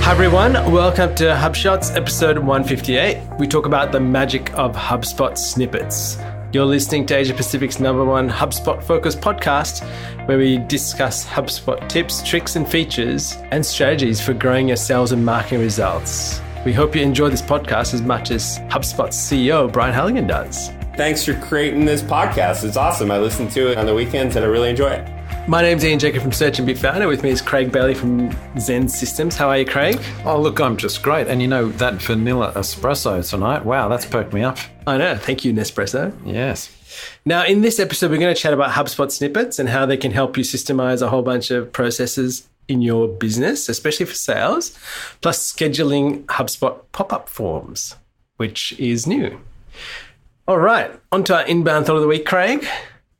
Hi everyone, welcome to HubShots episode 158. We talk about the magic of HubSpot snippets. You're listening to Asia Pacific's #1 HubSpot focused podcast, where we discuss HubSpot tips, tricks and features and strategies for growing your sales and marketing results. We hope you enjoy this podcast as much as HubSpot's CEO, Brian Halligan, does. Thanks for creating this podcast. It's awesome. I listen to it on the weekends and I really enjoy it. My name's Ian Jacob from Search and Be Founder. With me is Craig Bailey from Zen Systems. How are you, Craig? Oh, look, I'm just great. And you know, that vanilla espresso tonight, wow, that's perked me up. I know. Thank you, Nespresso. Yes. Now, in this episode, we're going to chat about HubSpot snippets and how they can help you systemize a whole bunch of processes in your business, especially for sales, plus scheduling HubSpot pop-up forms, which is new. All right, on to our inbound thought of the week, Craig.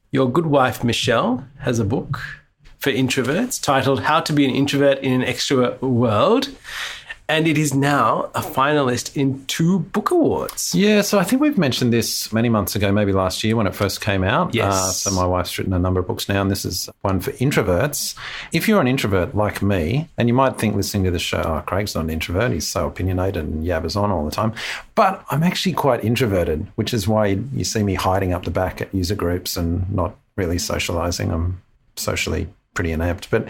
Your good wife, Michelle, has a book for introverts titled How to Be an Introvert in an Extrovert World. And it is now a finalist in 2 book awards. Yeah, so I think we've mentioned this many months ago, maybe last year when it first came out. Yes. So my wife's written a number of books now, and this is one for introverts. If you're an introvert like me, and you might think listening to this show, oh, Craig's not an introvert, he's so opinionated and yabbers on all the time. But I'm actually quite introverted, which is why you see me hiding up the back at user groups and not really socializing. I'm socially pretty inept. But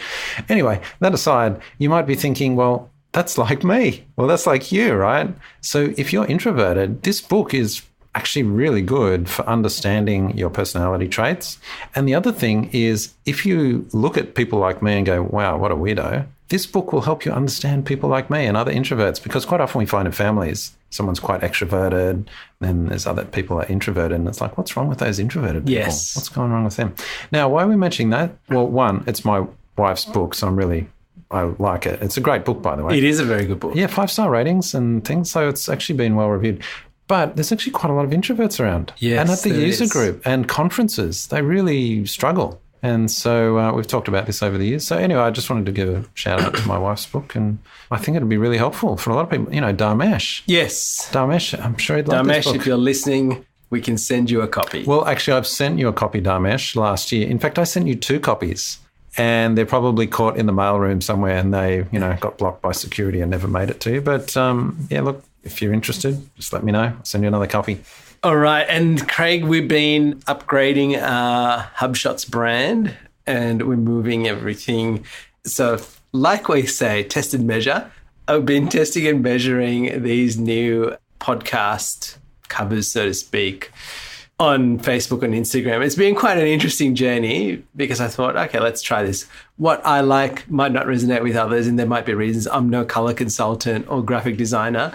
anyway, that aside, you might be thinking, well, that's like me. Well, that's like you, right? So if you're introverted, this book is actually really good for understanding your personality traits. And the other thing is, if you look at people like me and go, wow, what a weirdo, this book will help you understand people like me and other introverts, because quite often we find in families, someone's quite extroverted, then there's other people that are introverted, and it's like, what's wrong with those introverted people? Yes. What's going wrong with them? Now, why are we mentioning that? Well, one, it's my wife's book, so I like it. It's a great book, by the way. It is a very good book. Yeah, 5-star ratings and things. So it's actually been well reviewed. But there's actually quite a lot of introverts around. Yes, and at the there user is. group and conferences, they really struggle. And so we've talked about this over the years. So anyway, I just wanted to give a shout out to my wife's book, and I think it'll be really helpful for a lot of people. You know, Dharmesh. Yes. Dharmesh, I'm sure he'd love this Dharmesh, book. if you're listening, we can send you a copy. Well, actually, I've sent you a copy, Dharmesh, last year. In fact, I sent you 2 copies. And they're probably caught in the mailroom somewhere, and they, got blocked by security and never made it to you. But yeah, look, if you're interested, just let me know. I'll send you another copy. All right. And Craig, we've been upgrading our HubShots brand, and we're moving everything. So like we say, test and measure. I've been testing and measuring these new podcast covers, so to speak, on Facebook and Instagram. It's been quite an interesting journey, because I thought, okay, let's try this. What I like might not resonate with others, and there might be reasons. I'm no color consultant or graphic designer.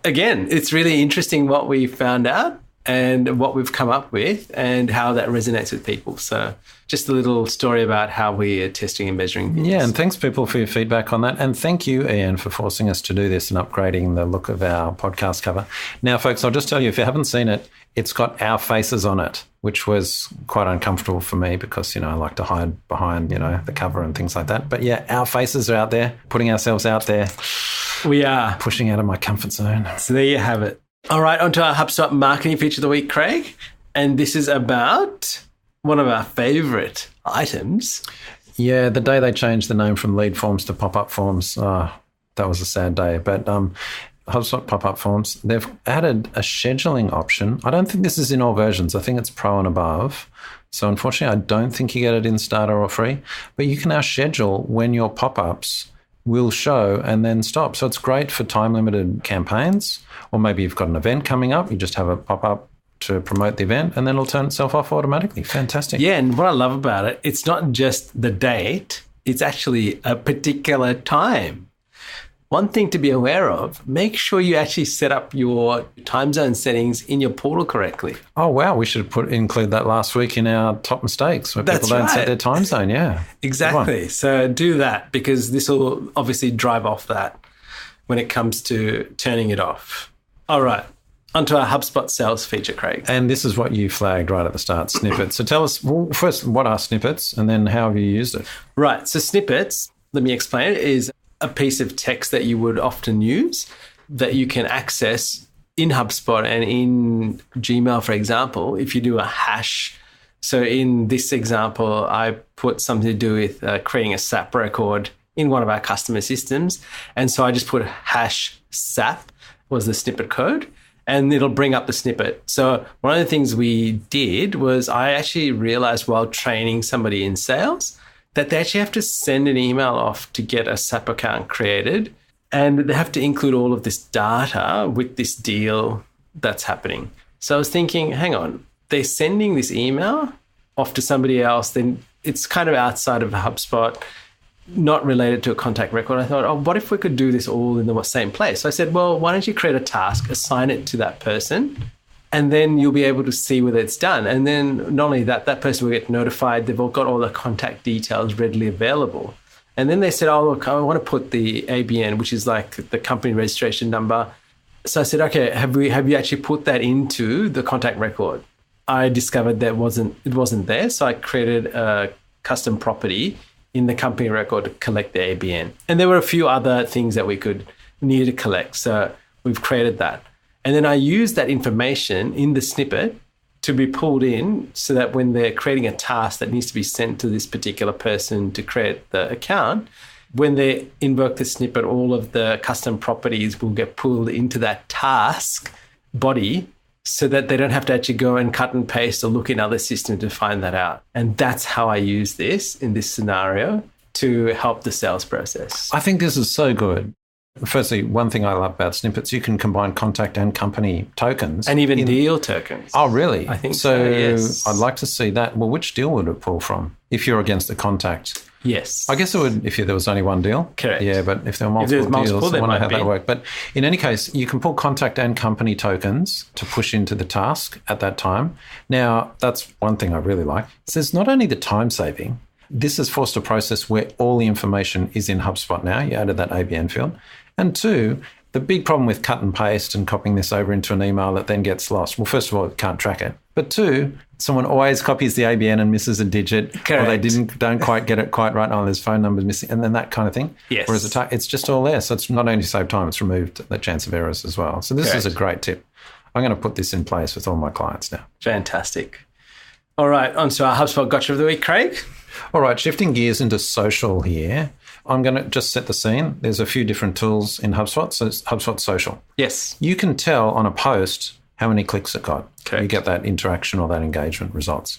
Again, it's really interesting what we found out and what we've come up with and how that resonates with people. So just a little story about how we are testing and measuring things. Yeah, and thanks, people, for your feedback on that. And thank you, Ian, for forcing us to do this and upgrading the look of our podcast cover. Now, folks, I'll just tell you, if you haven't seen it, it's got our faces on it, which was quite uncomfortable for me because, I like to hide behind, the cover and things like that. But yeah, our faces are out there, putting ourselves out there. We are. Pushing out of my comfort zone. So there you have it. All right, on to our HubSpot marketing feature of the week, Craig. And this is about one of our favorite items. Yeah, the day they changed the name from lead forms to pop-up forms, that was a sad day. But HubSpot pop-up forms, they've added a scheduling option. I don't think this is in all versions. I think it's Pro and above. So unfortunately, I don't think you get it in starter or free. But you can now schedule when your pop-ups will show and then stop. So it's great for time-limited campaigns, or maybe you've got an event coming up, you just have a pop-up to promote the event, and then it'll turn itself off automatically. Fantastic. Yeah, and what I love about it, it's not just the date, it's actually a particular time. One thing to be aware of, make sure you actually set up your time zone settings in your portal correctly. Oh, wow. We should include that last week in our top mistakes where people don't set their time zone. Yeah. Exactly. So do that, because this will obviously drive off that when it comes to turning it off. All right. Onto our HubSpot sales feature, Craig. And this is what you flagged right at the start, snippets. So tell us, well, first, what are snippets, and then how have you used it? Right. So snippets, let me explain it, is a piece of text that you would often use that you can access in HubSpot and in Gmail, for example, if you do a hash. So in this example, I put something to do with creating a SAP record in one of our customer systems. And so I just put #SAP was the snippet code, and it'll bring up the snippet. So one of the things we did was I actually realized while training somebody in sales that they actually have to send an email off to get a SAP account created, and they have to include all of this data with this deal that's happening. So I was thinking, hang on, they're sending this email off to somebody else, then it's kind of outside of HubSpot, not related to a contact record. I thought, oh, what if we could do this all in the same place? So I said, well, why don't you create a task, assign it to that person, and then you'll be able to see whether it's done. And then not only that, that person will get notified. They've all got all the contact details readily available. And then they said, oh, look, I want to put the ABN, which is like the company registration number. So I said, okay, have you actually put that into the contact record? I discovered that it wasn't there. So I created a custom property in the company record to collect the ABN. And there were a few other things that we needed to collect. So we've created that. And then I used that information in the snippet to be pulled in so that when they're creating a task that needs to be sent to this particular person to create the account, when they invoke the snippet, all of the custom properties will get pulled into that task body so that they don't have to actually go and cut and paste or look in other systems to find that out. And that's how I use this in this scenario to help the sales process. I think this is so good. Firstly, one thing I love about snippets, you can combine contact and company tokens. And even deal tokens. Oh, really? I think so, yes. I'd like to see that. Well, which deal would it pull from if you're against the contact? Yes. I guess it would if there was only one deal. Correct. Yeah, but if there were multiple deals, I wonder how that work. But in any case, you can pull contact and company tokens to push into the task at that time. Now, that's one thing I really like. So there's not only the time saving, this has forced a process where all the information is in HubSpot now. You added that ABN field. And two, the big problem with cut and paste and copying this over into an email that then gets lost. Well, first of all, it can't track it. But two, someone always copies the ABN and misses a digit. Correct. Or they don't quite get it quite right. Oh, there's phone numbers missing, and then that kind of thing. Yes. Whereas it's just all there. So it's not only saved time, it's removed the chance of errors as well. So this is a great tip. I'm going to put this in place with all my clients now. Fantastic. All right, on to our HubSpot Gotcha of the Week, Craig. All right, shifting gears into social here. I'm going to just set the scene. There's a few different tools in HubSpot. So it's HubSpot Social. Yes. You can tell on a post how many clicks it got. Correct. You get that interaction or that engagement results.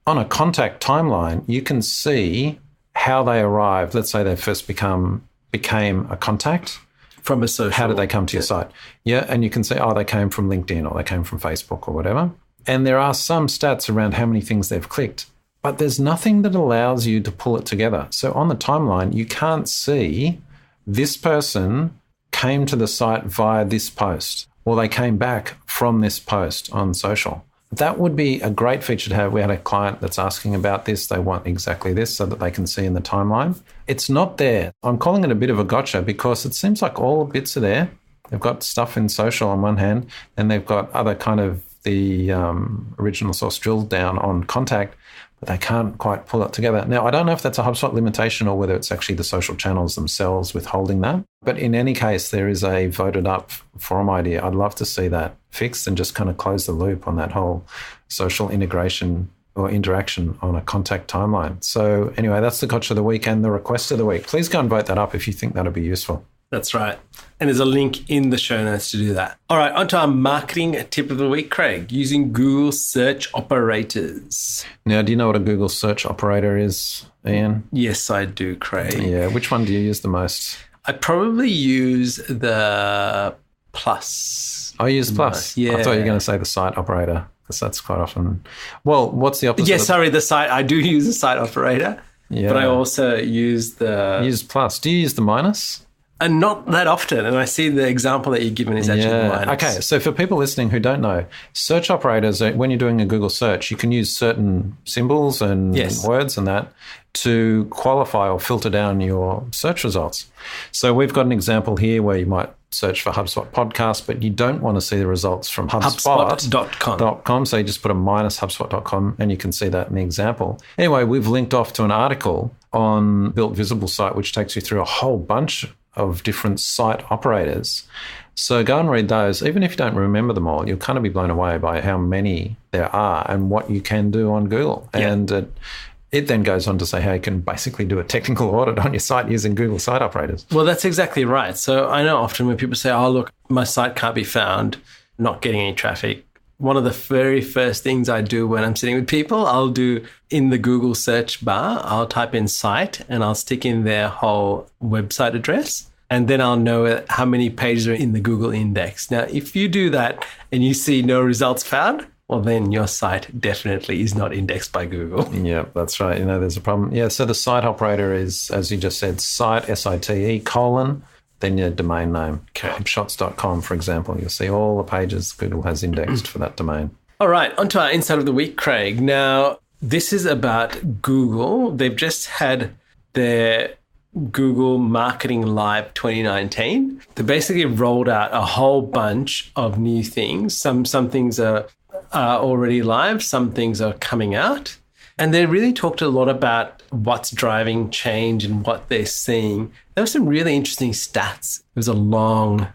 On a contact timeline, you can see how they arrived. Let's say they first became a contact. From a social. How did they come to your site? Yeah, and you can see, they came from LinkedIn or they came from Facebook or whatever. And there are some stats around how many things they've clicked. But there's nothing that allows you to pull it together. So on the timeline, you can't see this person came to the site via this post, or they came back from this post on social. That would be a great feature to have. We had a client that's asking about this. They want exactly this so that they can see in the timeline. It's not there. I'm calling it a bit of a gotcha because it seems like all the bits are there. They've got stuff in social on one hand, and they've got other kind of the original source drilled down on contact, but they can't quite pull it together. Now, I don't know if that's a HubSpot limitation or whether it's actually the social channels themselves withholding that. But in any case, there is a voted up forum idea. I'd love to see that fixed and just kind of close the loop on that whole social integration or interaction on a contact timeline. So anyway, that's the gotcha of the week and the request of the week. Please go and vote that up if you think that'll be useful. That's right. And there's a link in the show notes to do that. All right, on to our marketing tip of the week, Craig, using Google search operators. Now, do you know what a Google search operator is, Ian? Yes, I do, Craig. Yeah, which one do you use the most? I probably use the plus. I use plus? Yeah. I thought you were going to say the site operator because that's quite often. Well, what's the opposite? Yeah, sorry, the site. I do use the site operator, but I also use the... Use plus. Do you use the minus? And not that often. And I see the example that you've given is actually minus. Okay, so for people listening who don't know, search operators, when you're doing a Google search, you can use certain symbols and words and that to qualify or filter down your search results. So we've got an example here where you might search for HubSpot podcast, but you don't want to see the results from HubSpot.com. So you just put a minus HubSpot.com and you can see that in the example. Anyway, we've linked off to an article on Built Visible site, which takes you through a whole bunch of different site operators. So go and read those. Even if you don't remember them all, you'll kind of be blown away by how many there are and what you can do on Google. Yeah. And It then goes on to say how you can basically do a technical audit on your site using Google Site Operators. Well, that's exactly right. So I know often when people say, oh, look, my site can't be found, not getting any traffic, one of the very first things I do when I'm sitting with people, I'll do in the Google search bar, I'll type in site and I'll stick in their whole website address. And then I'll know how many pages are in the Google index. Now, if you do that and you see no results found, well, then your site definitely is not indexed by Google. Yeah, that's right. There's a problem. Yeah, so the site operator is, as you just said, site, SITE, then your domain name. Hubshots.com, for example. You'll see all the pages Google has indexed for that domain. All right, on to our Insight of the Week, Craig. Now, this is about Google. They've just had their Google Marketing Live 2019. They basically rolled out a whole bunch of new things. Some things are already live, some things are coming out. And they really talked a lot about what's driving change and what they're seeing. There were some really interesting stats. It was a long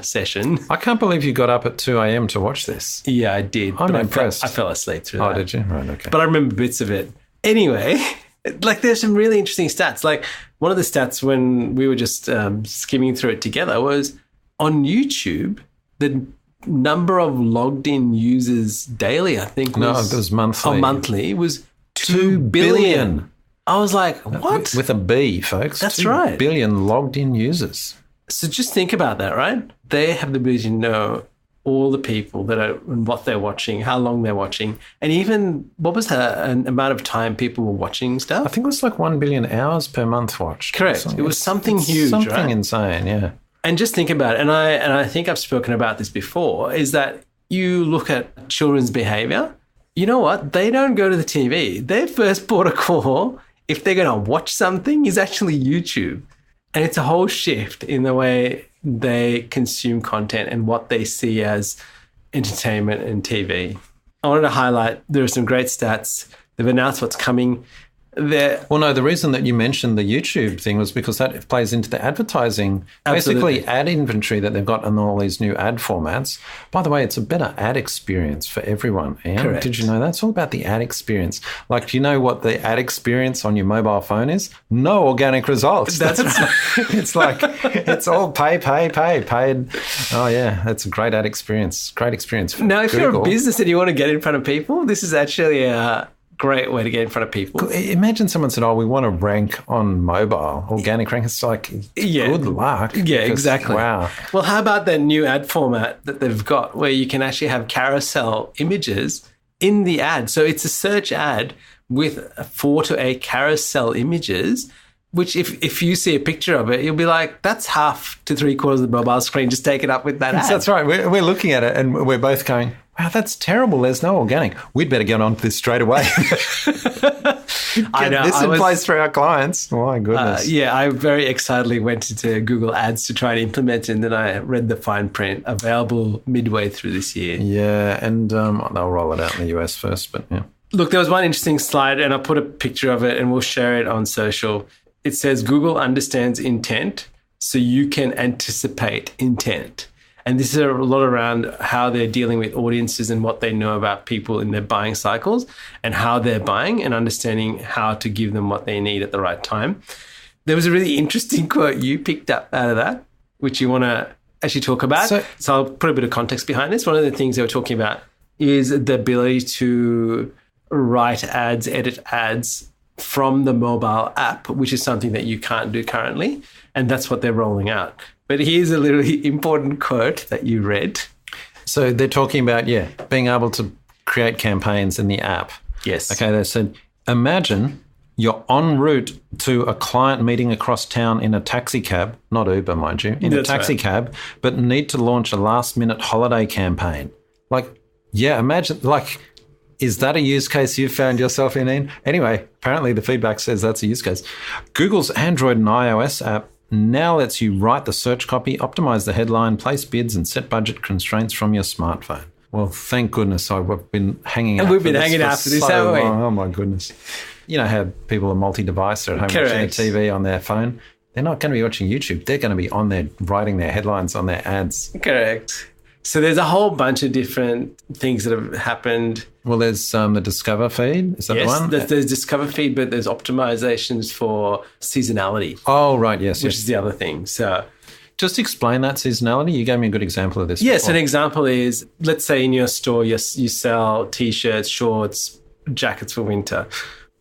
session. I can't believe you got up at 2 a.m. to watch this. Yeah, I did. I'm impressed. I fell asleep through that. Oh, did you? Right, okay. But I remember bits of it. Anyway, there's some really interesting stats. Like one of the stats when we were just skimming through it together was on YouTube, the number of logged in users daily, I think was... No, it was monthly. Oh, monthly was 2 billion. I was like, what? With a B, folks. That's 2 right. billion logged in users. So just think about that, right? They have the ability to know all the people that are and what they're watching, how long they're watching, and even what was an amount of time people were watching stuff? I think it was like 1 billion hours per month watched. Correct. It was something huge, something right? insane, yeah. And just think about it, and I think I've spoken about this before, is that you look at children's behavior. You know what? They don't go to the TV. Their first port of call, if they're going to watch something, is actually YouTube. And it's a whole shift in the way they consume content and what they see as entertainment and TV. I wanted to highlight there are some great stats. They've announced what's coming. Well, no, the reason that you mentioned the YouTube thing was because that plays into the advertising, Absolutely. basically ad inventory that they've got in all these new ad formats. By the way, it's a better ad experience for everyone. Ian. Correct. Did you know that? It's all about the ad experience. Like, do you know what the ad experience on your mobile phone is? No organic results. That's It's like, it's all paid. Oh, yeah, that's a great ad experience. Great experience for Now, if Google. you're a business and you want to get in front of people, this is actually a great way to get in front of people. Imagine someone said, we want to rank on mobile, organic rank. It's like, good luck. Yeah, because, exactly. Wow. Well, how about that new ad format that they've got where you can actually have carousel images in the ad? So it's a search ad with 4 to 8 carousel images, which if you see a picture of it, you'll be like, that's half to 3/4 of the mobile screen. Just take it up with that ad. That's right. We're looking at it and we're both going, wow, that's terrible. There's no organic. We'd better get on to this straight away. I know. This in place for our clients. My goodness. Yeah, I very excitedly went into Google Ads to try and implement it, and then I read the fine print, available midway through this year. Yeah, and they'll roll it out in the US first, but yeah. Look, there was one interesting slide, and I put a picture of it, and we'll share it on social. It says Google understands intent, so you can anticipate intent. And this is a lot around how they're dealing with audiences and what they know about people in their buying cycles and how they're buying and understanding how to give them what they need at the right time. There was a really interesting quote you picked up out of that, which you want to actually talk about. So I'll put a bit of context behind this. One of the things they were talking about is the ability to write ads, edit ads from the mobile app, which is something that you can't do currently. And that's what they're rolling out. But here's a really important quote that you read. So they're talking about, being able to create campaigns in the app. Yes. Okay, they said, imagine you're en route to a client meeting across town in a taxi cab, not Uber, mind you, in a taxi cab, but need to launch a last-minute holiday campaign. Imagine, is that a use case you've found yourself in, Ian? Anyway, apparently the feedback says that's a use case. Google's Android and iOS app now lets you write the search copy, optimize the headline, place bids, and set budget constraints from your smartphone. Well, thank goodness I've been hanging out. And we've been hanging out for this, haven't we? Oh, my goodness. You know how people are multi-device, they're at home watching the TV on their phone. They're not going to be watching YouTube. They're going to be on there writing their headlines on their ads. Correct. So there's a whole bunch of different things that have happened. Well, there's the Discover feed. Is that the one? Yes, there's Discover feed, but there's optimizations for seasonality. Oh, right. Yes. Which is the other thing. So just explain that seasonality. You gave me a good example of this. Yes, before. an example is, let's say in your store, you sell T-shirts, shorts, jackets for winter.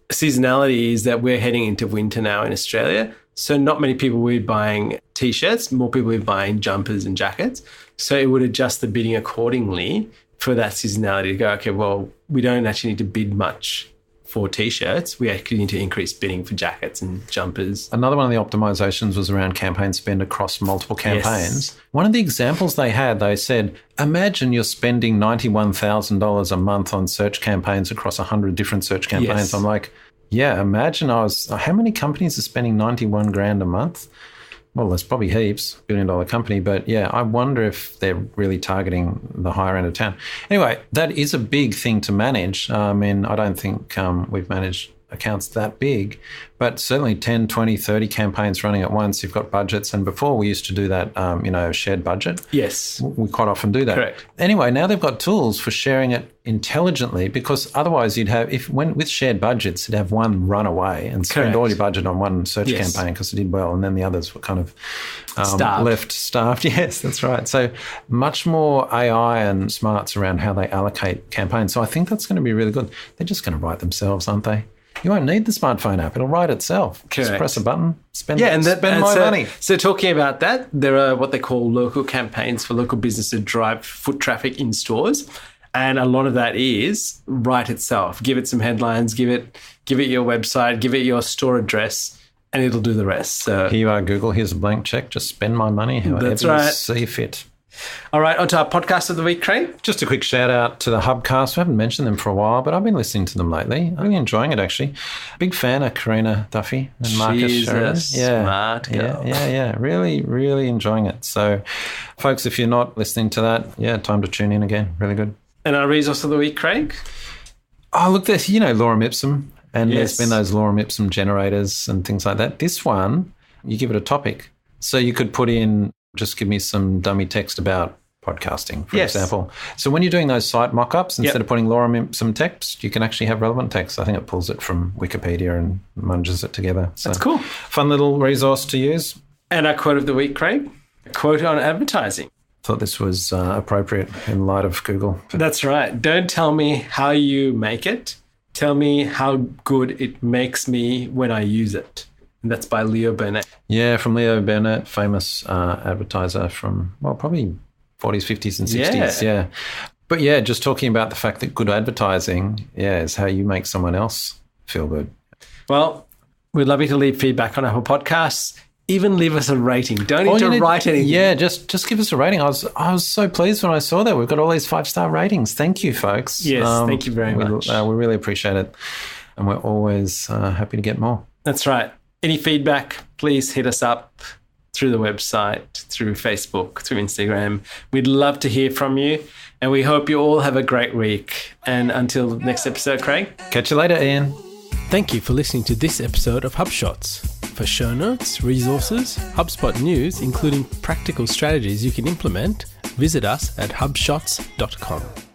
Seasonality is that we're heading into winter now in Australia. So not many people will be buying T-shirts, more people will be buying jumpers and jackets. So it would adjust the bidding accordingly for that seasonality to go, okay, well, we don't actually need to bid much for T-shirts. We actually need to increase bidding for jackets and jumpers. Another one of the optimizations was around campaign spend across multiple campaigns. Yes. One of the examples they said, imagine you're spending $91,000 a month on search campaigns across 100 different search campaigns. Yes. I'm like, yeah, imagine how many companies are spending 91 grand a month? Well, there's probably heaps, $1 billion company, but yeah, I wonder if they're really targeting the higher end of town. Anyway, that is a big thing to manage. I mean, I don't think we've managed accounts that big, but certainly 10, 20, 30 campaigns running at once. You've got budgets. And before we used to do that, shared budget. Yes. We quite often do that. Correct. Anyway, now they've got tools for sharing it intelligently, because otherwise you'd have, with shared budgets, you'd have one run away and spend all your budget on one search campaign because it did well, and then the others were kind of left starved. Yes, that's right. So much more AI and smarts around how they allocate campaigns. So I think that's going to be really good. They're just going to write themselves, aren't they? You won't need the smartphone app. It'll write itself. Correct. Just press a button, spend my money. So talking about that, there are what they call local campaigns for local business to drive foot traffic in stores. And a lot of that is write itself. Give it some headlines, give it your website, give it your store address, and it'll do the rest. So here you are, Google. Here's a blank check. Just spend my money however you see fit. All right, on to our podcast of the week, Craig. Just a quick shout out to the Hubcast. We haven't mentioned them for a while, but I've been listening to them lately. I'm really enjoying it, actually. Big fan of Karina Duffy and Marcus Sheridan. Smart girl. Yeah. Really, really enjoying it. So, folks, if you're not listening to that, time to tune in again. Really good. And our resource of the week, Craig? Oh, look, there's, Lorem Ipsum. And there's been those Lorem Ipsum generators and things like that. This one, you give it a topic. So you could put in, just give me some dummy text about podcasting, for example. So when you're doing those site mock-ups, instead of putting Lorem Ipsum text, you can actually have relevant text. I think it pulls it from Wikipedia and munges it together. So that's cool. Fun little resource to use. And our quote of the week, Craig, a quote on advertising. Thought this was appropriate in light of Google. That's right. Don't tell me how you make it. Tell me how good it makes me when I use it. And that's by Leo Burnett. Yeah, from Leo Burnett, famous advertiser from, probably 40s, 50s and 60s. Yeah. But just talking about the fact that good advertising, is how you make someone else feel good. Well, we'd love you to leave feedback on Apple Podcasts. Even leave us a rating. Don't need to write anything. Yeah, just give us a rating. I was so pleased when I saw that. We've got all these 5-star ratings. Thank you, folks. Yes, thank you very much. We really appreciate it. And we're always happy to get more. That's right. Any feedback, please hit us up through the website, through Facebook, through Instagram. We'd love to hear from you. And we hope you all have a great week. And until next episode, Craig. Catch you later, Ian. Thank you for listening to this episode of HubShots. For show notes, resources, HubSpot news, including practical strategies you can implement, visit us at hubshots.com.